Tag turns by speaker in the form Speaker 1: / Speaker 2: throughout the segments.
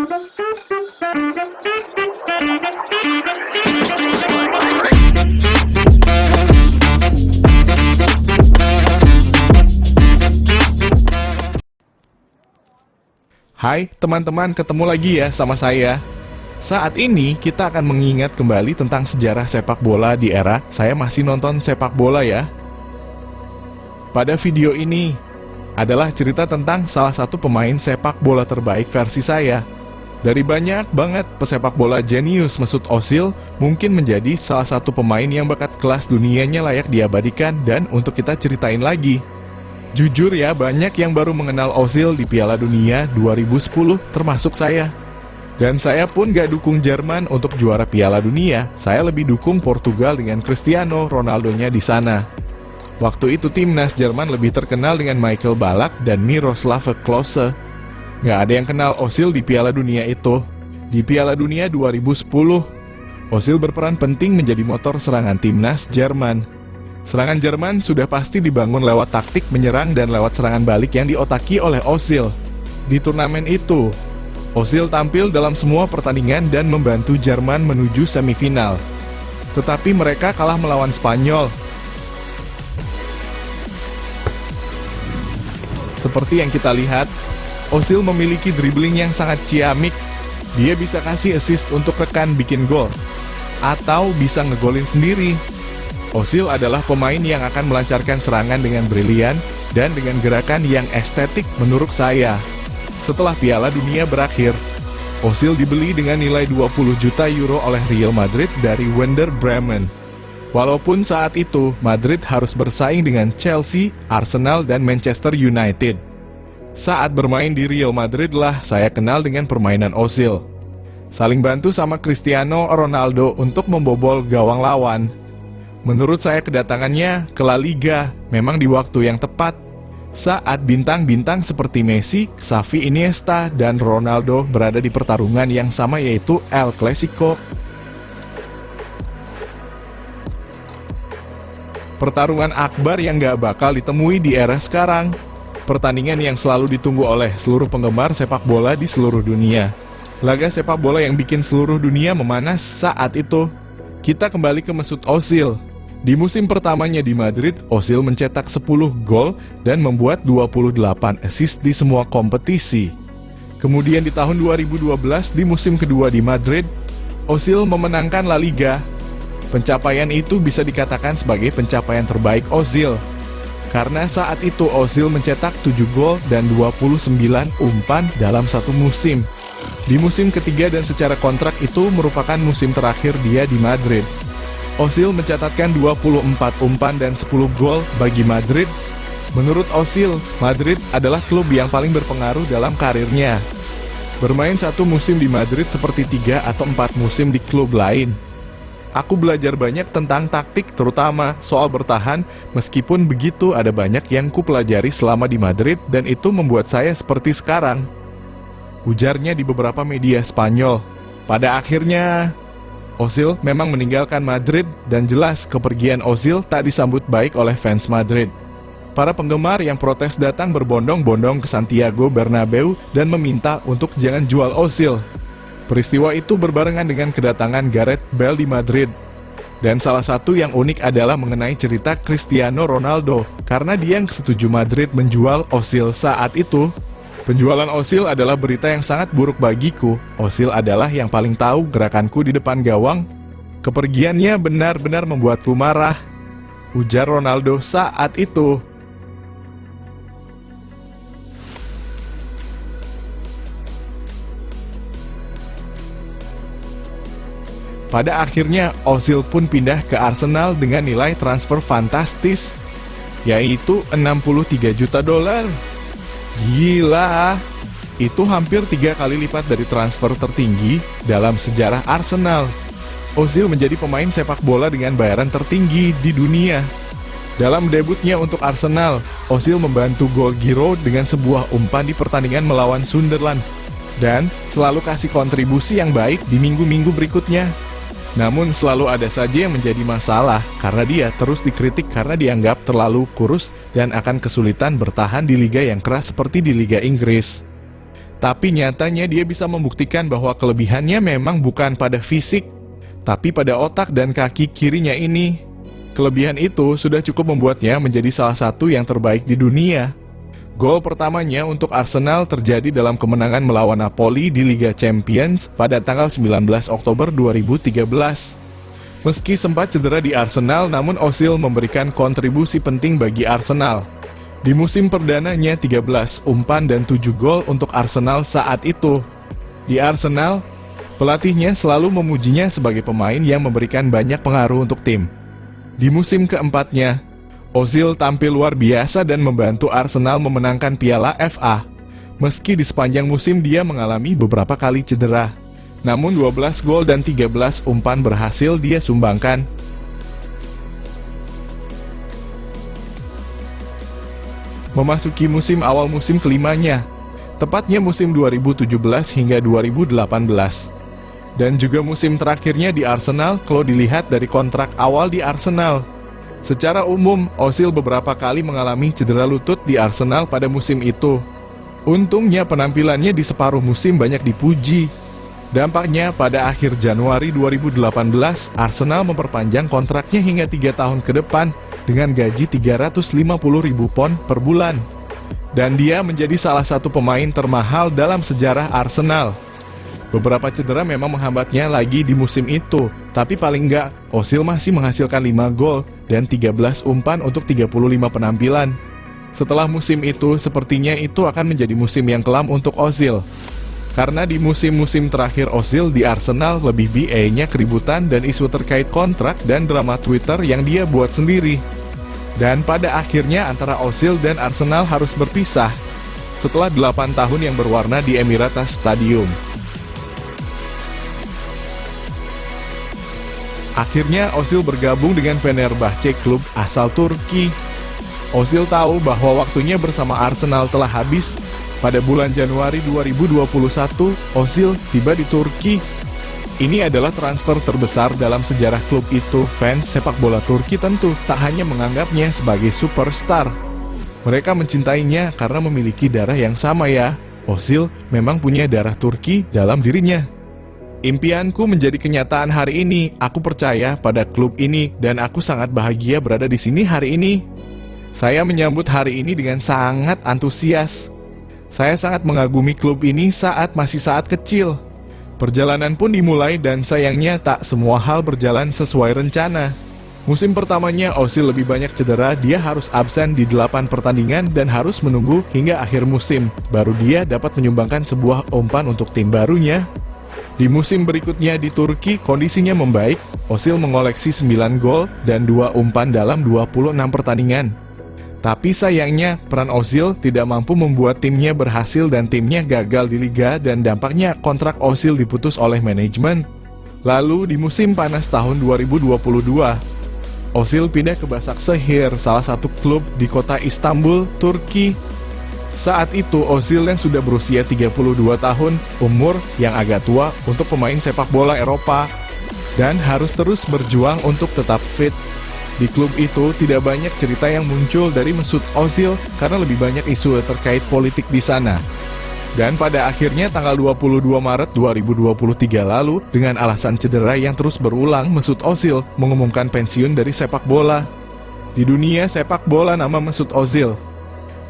Speaker 1: Hai teman-teman, ketemu lagi ya sama saya. Saat ini kita akan mengingat kembali tentang sejarah sepak bola di era saya masih nonton sepak bola ya. Pada video ini adalah cerita tentang salah satu pemain sepak bola terbaik versi saya. Dari banyak banget pesepak bola jenius, Mesut Ozil mungkin menjadi salah satu pemain yang bakat kelas dunianya layak diabadikan dan untuk kita ceritain lagi. Jujur ya, banyak yang baru mengenal Ozil di Piala Dunia 2010, termasuk saya. Dan saya pun gak dukung Jerman untuk juara Piala Dunia, saya lebih dukung Portugal dengan Cristiano Ronaldo-nya di sana. Waktu itu timnas Jerman lebih terkenal dengan Michael Ballack dan Miroslav Klose. Gak ada yang kenal Ozil di Piala Dunia itu. Di Piala Dunia 2010, Ozil berperan penting menjadi motor serangan timnas Jerman. Serangan Jerman sudah pasti dibangun lewat taktik menyerang dan lewat serangan balik yang diotaki oleh Ozil. Di turnamen itu, Ozil tampil dalam semua pertandingan dan membantu Jerman menuju semifinal. Tetapi mereka kalah melawan Spanyol. Seperti yang kita lihat, Ozil memiliki dribbling yang sangat ciamik. Dia bisa kasih assist untuk rekan bikin gol, atau bisa ngegolin sendiri. Ozil adalah pemain yang akan melancarkan serangan dengan brilian dan dengan gerakan yang estetik menurut saya. Setelah Piala Dunia berakhir, Ozil dibeli dengan nilai 20 juta euro oleh Real Madrid dari Werder Bremen. Walaupun saat itu Madrid harus bersaing dengan Chelsea, Arsenal, dan Manchester United. Saat bermain di Real Madrid lah saya kenal dengan permainan Ozil. Saling bantu sama Cristiano Ronaldo untuk membobol gawang lawan. Menurut saya kedatangannya ke La Liga memang di waktu yang tepat. Saat bintang-bintang seperti Messi, Xavi, Iniesta, dan Ronaldo berada di pertarungan yang sama yaitu El Clasico. Pertarungan akbar yang gak bakal ditemui di era sekarang. Pertandingan yang selalu ditunggu oleh seluruh penggemar sepak bola di seluruh dunia. Laga sepak bola yang bikin seluruh dunia memanas saat itu. Kita kembali ke Mesut Ozil. Di musim pertamanya di Madrid, Ozil mencetak 10 gol dan membuat 28 assist di semua kompetisi. Kemudian di tahun 2012 di musim kedua di Madrid, Ozil memenangkan La Liga. Pencapaian itu bisa dikatakan sebagai pencapaian terbaik Ozil. Karena saat itu Ozil mencetak 7 gol dan 29 umpan dalam satu musim. Di musim ketiga dan secara kontrak itu merupakan musim terakhir dia di Madrid. Ozil mencatatkan 24 umpan dan 10 gol bagi Madrid. Menurut Ozil, Madrid adalah klub yang paling berpengaruh dalam karirnya. Bermain satu musim di Madrid seperti 3 atau 4 musim di klub lain. Aku belajar banyak tentang taktik, terutama soal bertahan. Meskipun begitu, ada banyak yang kupelajari selama di Madrid dan itu membuat saya seperti sekarang. Ujarnya di beberapa media Spanyol. Pada akhirnya, Ozil memang meninggalkan Madrid dan jelas kepergian Ozil tak disambut baik oleh fans Madrid. Para penggemar yang protes datang berbondong-bondong ke Santiago Bernabeu dan meminta untuk jangan jual Ozil. Peristiwa itu berbarengan dengan kedatangan Gareth Bale di Madrid. Dan salah satu yang unik adalah mengenai cerita Cristiano Ronaldo, karena dia yang setuju Madrid menjual Ozil saat itu. Penjualan Ozil adalah berita yang sangat buruk bagiku. Ozil adalah yang paling tahu gerakanku di depan gawang. Kepergiannya benar-benar membuatku marah, ujar Ronaldo saat itu. Pada akhirnya Ozil pun pindah ke Arsenal dengan nilai transfer fantastis, yaitu 63 juta dolar. Gila, itu hampir 3 kali lipat dari transfer tertinggi dalam sejarah Arsenal. Ozil menjadi pemain sepak bola dengan bayaran tertinggi di dunia. Dalam debutnya untuk Arsenal, Ozil membantu gol Giroud dengan sebuah umpan di pertandingan melawan Sunderland. Dan selalu kasih kontribusi yang baik di minggu-minggu berikutnya. Namun selalu ada saja yang menjadi masalah karena dia terus dikritik karena dianggap terlalu kurus dan akan kesulitan bertahan di liga yang keras seperti di Liga Inggris. Tapi nyatanya dia bisa membuktikan bahwa kelebihannya memang bukan pada fisik, tapi pada otak dan kaki kirinya ini. Kelebihan itu sudah cukup membuatnya menjadi salah satu yang terbaik di dunia. Gol pertamanya untuk Arsenal terjadi dalam kemenangan melawan Napoli di Liga Champions pada tanggal 19 Oktober 2013. Meski sempat cedera di Arsenal, namun Ozil memberikan kontribusi penting bagi Arsenal. Di musim perdananya 13 umpan dan 7 gol untuk Arsenal saat itu. Di Arsenal, pelatihnya selalu memujinya sebagai pemain yang memberikan banyak pengaruh untuk tim. Di musim keempatnya, Ozil tampil luar biasa dan membantu Arsenal memenangkan Piala FA. Meski di sepanjang musim dia mengalami beberapa kali cedera, namun 12 gol dan 13 umpan berhasil dia sumbangkan. Memasuki awal musim kelimanya, tepatnya musim 2017 hingga 2018. Dan juga musim terakhirnya di Arsenal kalau dilihat dari kontrak awal di Arsenal. Secara umum, Ozil beberapa kali mengalami cedera lutut di Arsenal pada musim itu. Untungnya penampilannya di separuh musim banyak dipuji. Dampaknya pada akhir Januari 2018, Arsenal memperpanjang kontraknya hingga 3 tahun ke depan dengan gaji 350.000 pon per bulan. Dan dia menjadi salah satu pemain termahal dalam sejarah Arsenal. Beberapa cedera memang menghambatnya lagi di musim itu, tapi paling enggak, Ozil masih menghasilkan 5 gol dan 13 umpan untuk 35 penampilan. Setelah musim itu, sepertinya itu akan menjadi musim yang kelam untuk Ozil. Karena di musim-musim terakhir Ozil di Arsenal lebih BA-nya keributan dan isu terkait kontrak dan drama Twitter yang dia buat sendiri. Dan pada akhirnya antara Ozil dan Arsenal harus berpisah setelah 8 tahun yang berwarna di Emirates Stadium. Akhirnya Ozil bergabung dengan Fenerbahce, klub asal Turki. Ozil tahu bahwa waktunya bersama Arsenal telah habis. Pada bulan Januari 2021, Ozil tiba di Turki. Ini adalah transfer terbesar dalam sejarah klub itu. Fans sepak bola Turki tentu tak hanya menganggapnya sebagai superstar. Mereka mencintainya karena memiliki darah yang sama ya. Ozil memang punya darah Turki dalam dirinya. Impianku menjadi kenyataan hari ini. Aku percaya pada klub ini dan aku sangat bahagia berada di sini hari ini. Saya menyambut hari ini dengan sangat antusias. Saya sangat mengagumi klub ini saat kecil. Perjalanan pun dimulai dan sayangnya tak semua hal berjalan sesuai rencana. Musim pertamanya Ozil lebih banyak cedera, dia harus absen di 8 pertandingan dan harus menunggu hingga akhir musim. Baru dia dapat menyumbangkan sebuah umpan untuk tim barunya. Di musim berikutnya di Turki, kondisinya membaik. Ozil mengoleksi 9 gol dan 2 umpan dalam 26 pertandingan. Tapi sayangnya, peran Ozil tidak mampu membuat timnya berhasil dan timnya gagal di liga dan dampaknya kontrak Ozil diputus oleh manajemen. Lalu di musim panas tahun 2022, Ozil pindah ke Başakşehir, salah satu klub di kota Istanbul, Turki. Saat itu Ozil yang sudah berusia 32 tahun, umur yang agak tua untuk pemain sepak bola Eropa, dan harus terus berjuang untuk tetap fit. Di klub itu tidak banyak cerita yang muncul dari Mesut Ozil karena lebih banyak isu terkait politik di sana. Dan pada akhirnya tanggal 22 Maret 2023 lalu, dengan alasan cedera yang terus berulang, Mesut Ozil mengumumkan pensiun dari sepak bola. Di dunia sepak bola, nama Mesut Ozil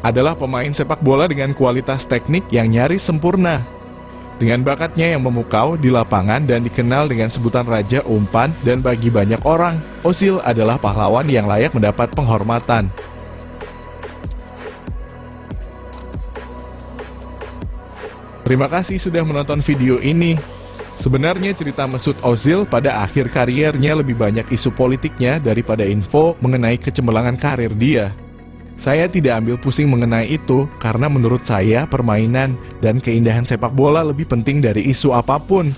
Speaker 1: adalah pemain sepak bola dengan kualitas teknik yang nyaris sempurna. Dengan bakatnya yang memukau di lapangan dan dikenal dengan sebutan Raja Umpan, dan bagi banyak orang, Ozil adalah pahlawan yang layak mendapat penghormatan. Terima kasih sudah menonton video ini. Sebenarnya cerita Mesut Ozil pada akhir kariernya lebih banyak isu politiknya daripada info mengenai kecemerlangan karir dia. Saya tidak ambil pusing mengenai itu karena menurut saya permainan dan keindahan sepak bola lebih penting dari isu apapun.